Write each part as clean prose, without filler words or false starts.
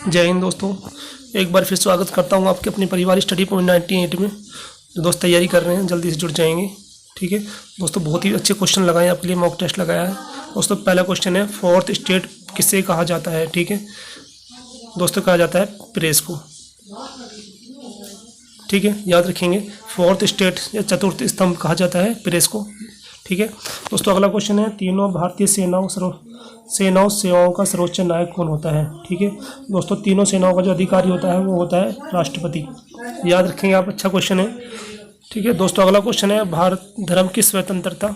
जय हिंद दोस्तों। एक बार फिर स्वागत करता हूं आपके अपने परिवार स्टडी पॉइंट 98 में। जो दोस्त तैयारी कर रहे हैं जल्दी से जुड़ जाएंगे। ठीक है दोस्तों, बहुत ही अच्छे क्वेश्चन लगाए हैं आपके लिए, मॉक टेस्ट लगाया है दोस्तों। पहला क्वेश्चन है, फोर्थ स्टेट किसे कहा जाता है? ठीक है दोस्तों, कहा जाता है प्रेस को। ठीक है, याद रखेंगे, फोर्थ स्टेट या चतुर्थ स्तंभ कहा जाता है प्रेस को। ठीक है दोस्तों, अगला क्वेश्चन है, तीनों भारतीय सेनाओं का सर्वोच्च नायक कौन होता है? ठीक है दोस्तों, तीनों सेनाओं का जो अधिकारी होता है वो होता है राष्ट्रपति। याद रखेंगे आप, अच्छा क्वेश्चन है। ठीक है दोस्तों, अगला क्वेश्चन है, भारत धर्म की स्वतंत्रता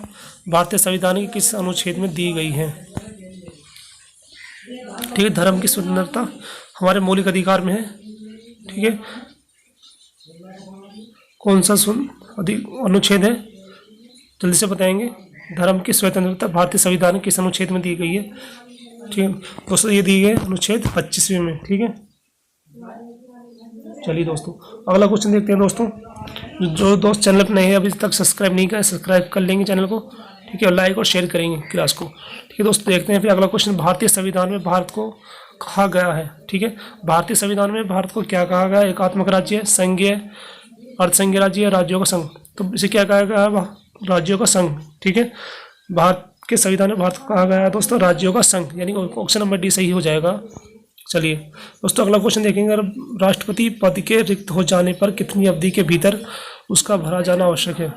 भारतीय संविधान के किस अनुच्छेद में दी गई है? ठीक है, धर्म की स्वतंत्रता हमारे मौलिक अधिकार में है। ठीक है, कौन सा अनुच्छेद है, जल्दी से बताएंगे। धर्म की स्वतंत्रता भारतीय संविधान के किस अनुच्छेद में दी गई है? ठीक है दोस्तों, ये दी गई है अनुच्छेद 25वें में। ठीक है, चलिए दोस्तों अगला क्वेश्चन देखते हैं। दोस्तों जो दोस्त चैनल पर नए हैं, अभी तक सब्सक्राइब नहीं किया, सब्सक्राइब कर लेंगे चैनल को। ठीक है, और लाइक और शेयर करेंगे क्लास को। ठीक है दोस्तों, देखते हैं फिर अगला क्वेश्चन, भारतीय संविधान में भारत को कहा गया है? ठीक है, भारतीय संविधान में भारत को क्या कहा गया है? एकात्मक राज्य, संघीय, अर्धसंघीय राज्य या राज्यों का संघ? तो इसे क्या कहा गया है? राज्यों का संघ। ठीक है, भारत के संविधान में भारत को कहा गया है दोस्तों राज्यों का संघ, यानी ऑप्शन नंबर डी सही हो जाएगा। चलिए दोस्तों अगला क्वेश्चन देखेंगे, अगर राष्ट्रपति पद के रिक्त हो जाने पर कितनी अवधि के भीतर उसका भरा जाना आवश्यक है?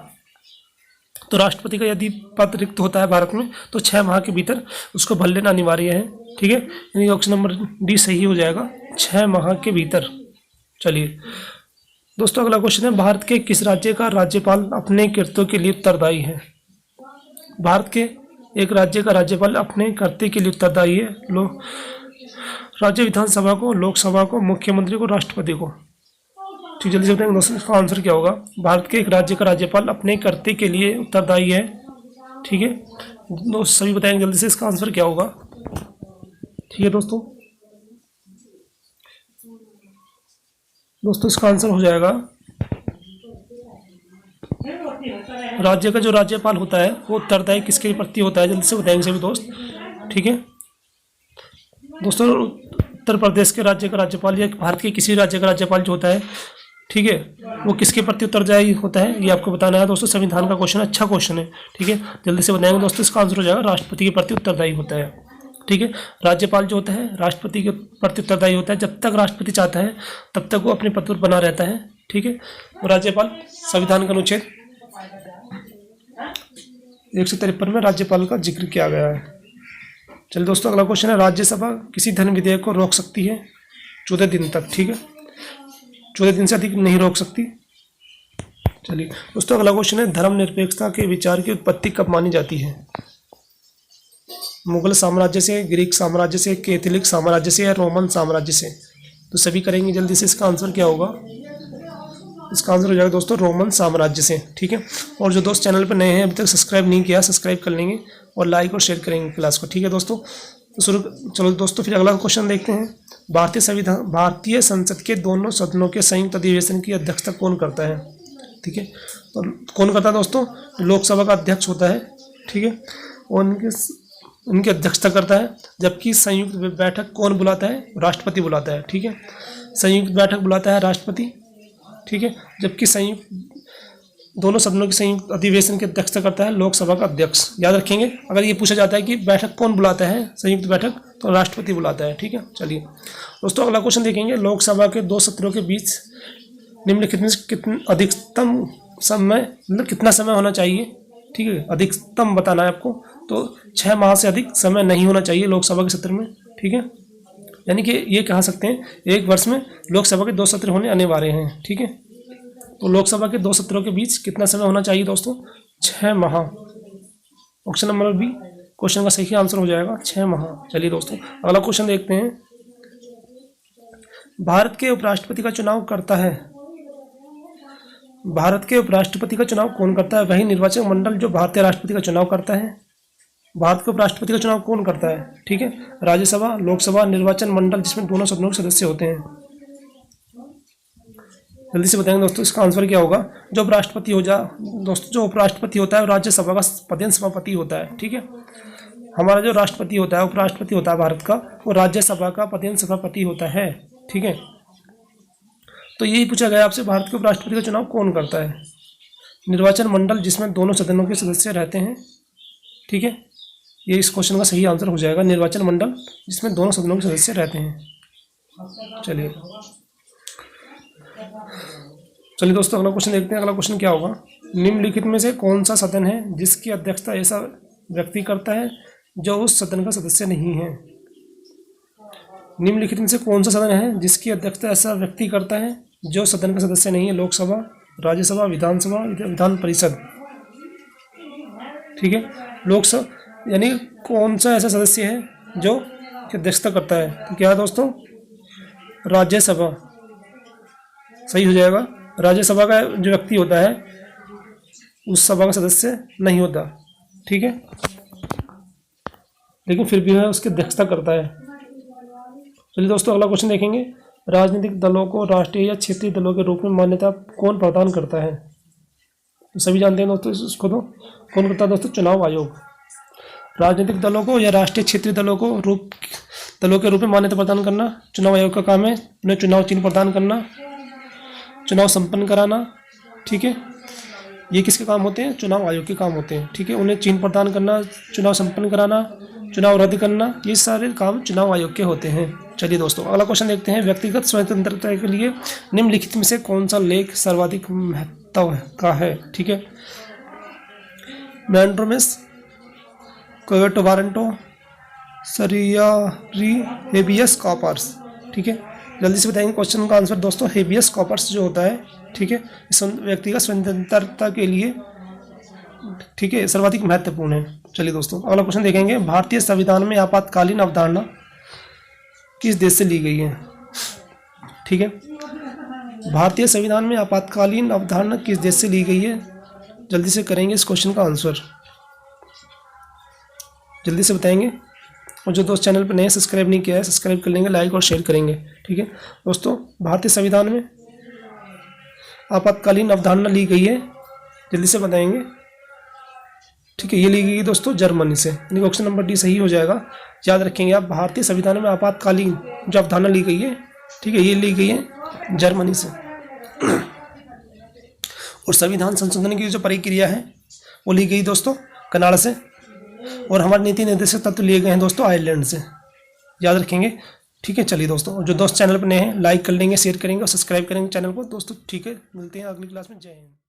तो राष्ट्रपति का यदि पद रिक्त होता है भारत में तो 6 माह के भीतर उसको भर लेना अनिवार्य है। ठीक है, यानी ऑप्शन नंबर डी सही हो जाएगा, 6 माह के भीतर। चलिए दोस्तों अगला क्वेश्चन है, भारत के किस राज्य का राज्यपाल अपने कृत्यों के लिए उत्तरदायी है? भारत के एक राज्य का राज्यपाल अपने कर्तव्य के लिए उत्तरदायी है। राज्य विधानसभा को, लोकसभा को, मुख्यमंत्री को, राष्ट्रपति को। ठीक, जल्दी से बताएंगे दोस्तों इसका आंसर क्या होगा। भारत के एक राज्य का राज्यपाल अपने कर्तव्य के लिए उत्तरदायी है। ठीक है दोस्तों, सभी बताएंगे जल्दी से इसका आंसर क्या होगा। ठीक है दोस्तों इसका आंसर हो जाएगा, राज्य का जो राज्यपाल होता है वो उत्तरदायी किसके प्रति होता है? जल्दी से बताएंगे सभी दोस्त। ठीक है दोस्तों, उत्तर प्रदेश के राज्य का राज्यपाल या भारत के किसी राज्य का राज्यपाल जो होता है, ठीक है, वो किसके प्रति उत्तरदायी होता है, ये आपको बताना है दोस्तों। संविधान का क्वेश्चन, अच्छा क्वेश्चन है। ठीक है, जल्दी से बताएंगे दोस्तों, इसका आंसर हो जाएगा राष्ट्रपति के प्रति उत्तरदायी होता है। ठीक है, राज्यपाल जो होता है राष्ट्रपति के प्रति उत्तरदायी होता है। जब तक राष्ट्रपति चाहता है तब तक वो अपने पद पर बना रहता है। ठीक है, राज्यपाल संविधान का अनुच्छेद 153 में राज्यपाल का जिक्र किया गया है। चलिए दोस्तों अगला क्वेश्चन है, राज्यसभा किसी धन विधेयक को रोक सकती है 14 दिन तक। ठीक है, 14 दिन से अधिक नहीं रोक सकती। चलिए दोस्तों अगला क्वेश्चन है, धर्मनिरपेक्षता के विचार की उत्पत्ति कब मानी जाती है? मुगल साम्राज्य से, ग्रीक साम्राज्य से, कैथोलिक साम्राज्य से या रोमन साम्राज्य से? तो सभी करेंगे जल्दी से, इसका आंसर क्या होगा? इसका आंसर हो जाएगा दोस्तों रोमन साम्राज्य से। ठीक है, और जो दोस्त चैनल पर नए हैं अभी तक सब्सक्राइब नहीं किया, सब्सक्राइब कर लेंगे और लाइक और शेयर करेंगे क्लास को। ठीक है दोस्तों, तो चलो दोस्तों फिर अगला क्वेश्चन देखते हैं, भारतीय संसद के दोनों सदनों के संयुक्त अधिवेशन की अध्यक्षता कौन करता है? ठीक है, तो कौन करता है दोस्तों? लोकसभा का अध्यक्ष होता है। ठीक है, और उनकी अध्यक्षता करता है। जबकि संयुक्त बैठक कौन बुलाता है? राष्ट्रपति बुलाता है। ठीक है, संयुक्त बैठक बुलाता है राष्ट्रपति। ठीक है, जबकि दोनों सदनों की संयुक्त अधिवेशन की अध्यक्षता करता है लोकसभा का अध्यक्ष। याद रखेंगे, अगर ये पूछा जाता है कि बैठक कौन बुलाता है संयुक्त बैठक, तो राष्ट्रपति बुलाता है। ठीक है, चलिए दोस्तों अगला क्वेश्चन देखेंगे, लोकसभा के 2 सत्रों के बीच निम्नलिखित अधिकतम समय, मतलब कितना समय होना चाहिए? ठीक है, अधिकतम बताना है आपको, तो 6 माह से अधिक समय नहीं होना चाहिए लोकसभा के सत्र में। ठीक है, यानी कि ये कह सकते हैं एक वर्ष में लोकसभा के 2 सत्र होने अनिवार्य हैं। ठीक है, तो लोकसभा के 2 सत्रों के बीच कितना समय होना चाहिए दोस्तों? 6 माह। ऑप्शन नंबर बी क्वेश्चन का सही आंसर हो जाएगा, 6 माह। चलिए दोस्तों अगला क्वेश्चन देखते हैं, भारत के उपराष्ट्रपति का चुनाव करता है? भारत के उपराष्ट्रपति का चुनाव कौन करता है? वही निर्वाचक मंडल जो भारतीय राष्ट्रपति का चुनाव करता है। भारत के उपराष्ट्रपति का चुनाव कौन करता है? ठीक है, राज्यसभा, लोकसभा, निर्वाचन मंडल जिसमें दोनों सदनों के सदस्य होते हैं। जल्दी से बताएंगे दोस्तों इसका आंसर क्या होगा। जो उपराष्ट्रपति होता है वो राज्यसभा का पदेन सभापति होता है। ठीक है, हमारा जो राष्ट्रपति होता है, उपराष्ट्रपति होता है भारत का, वो राज्यसभा का प्रधान सभापति होता है। ठीक है, तो यही पूछा गया आपसे, भारत के उपराष्ट्रपति का चुनाव कौन करता है? निर्वाचन मंडल जिसमें दोनों सदनों के सदस्य रहते हैं। ठीक है, ये इस क्वेश्चन का सही आंसर हो जाएगा, निर्वाचन मंडल जिसमें दोनों सदनों के सदस्य रहते हैं। चलिए दोस्तों, अगला क्वेश्चन देखते हैं। अगला क्वेश्चन क्या होगा? निम्नलिखित में से कौन सा सदन है जिसकी अध्यक्षता ऐसा व्यक्ति करता है जो उस सदन का सदस्य नहीं है? निम्नलिखित में से कौन सा सदन है जिसकी अध्यक्षता ऐसा व्यक्ति करता है जो सदन का सदस्य नहीं है? लोकसभा, राज्यसभा, विधानसभा, विधान परिषद। ठीक है, लोकसभा यानी कौन सा ऐसा सदस्य है जो अध्यक्षता करता है? तो क्या है दोस्तों? राज्यसभा सही हो जाएगा। राज्यसभा का जो व्यक्ति होता है उस सभा का सदस्य नहीं होता। ठीक है, लेकिन फिर भी वह उसकी अध्यक्षता करता है। चलिए दोस्तों, अगला क्वेश्चन देखेंगे। राजनीतिक दलों को राष्ट्रीय या क्षेत्रीय दलों के रूप में मान्यता कौन प्रदान करता है? तो सभी जानते हैं दोस्तों इसको, तो कौन करता है दोस्तों? चुनाव आयोग। राजनीतिक दलों को या राष्ट्रीय क्षेत्रीय दलों को दलों के रूप में मान्यता प्रदान करना चुनाव आयोग का काम है। उन्हें चुनाव चिन्ह प्रदान करना, चुनाव संपन्न कराना। ठीक है, ये किसके काम होते हैं? चुनाव आयोग के काम होते हैं। ठीक है, उन्हें चिन्ह प्रदान करना, चुनाव संपन्न कराना, चुनाव रद्द करना, ये सारे काम चुनाव आयोग के होते हैं। चलिए दोस्तों, अगला क्वेश्चन देखते हैं। व्यक्तिगत स्वतंत्रता के लिए निम्नलिखित में से कौन सा लेख सर्वाधिक महत्व का है? ठीक है, मैंड्रोमेस, कोवेटो वारंटो, सरियारी, हेबियस कॉर्पस। ठीक है, जल्दी से बताएंगे क्वेश्चन का आंसर दोस्तों। हेबियस कॉर्पस जो होता है, ठीक है, इस व्यक्तिगत स्वतंत्रता के लिए, ठीक है, सर्वाधिक महत्वपूर्ण है। चलिए दोस्तों, अगला क्वेश्चन देखेंगे। भारतीय संविधान में आपातकालीन अवधारणा किस देश से ली गई है? ठीक है, भारतीय संविधान में आपातकालीन अवधारणा किस देश से ली गई है? जल्दी से करेंगे इस क्वेश्चन का आंसर, जल्दी से बताएंगे। और जो दोस्त चैनल पर नए सब्सक्राइब नहीं किया है, सब्सक्राइब कर लेंगे, लाइक और शेयर करेंगे। ठीक है दोस्तों, भारतीय संविधान में आपातकालीन अवधारणा ली गई है, जल्दी से बताएंगे। ठीक है, ये ली गई दोस्तों जर्मनी से, यानी ऑप्शन नंबर डी सही हो जाएगा। याद रखेंगे आप, भारतीय संविधान में आपातकालीन जो अवधारणा ली गई है, ठीक है, ये ली गई है जर्मनी से। और संविधान संशोधन की जो प्रक्रिया है वो ली गई दोस्तों कनाडा से। और हमारे नीति निर्देशक तत्व लिए गए हैं दोस्तों आयरलैंड से, याद रखेंगे। ठीक है, चलिए दोस्तों, जो दोस्त चैनल पर नए हैं लाइक कर लेंगे, शेयर करेंगे और सब्सक्राइब करेंगे चैनल को दोस्तों। ठीक है, मिलते हैं अगली क्लास में। जय हिंद।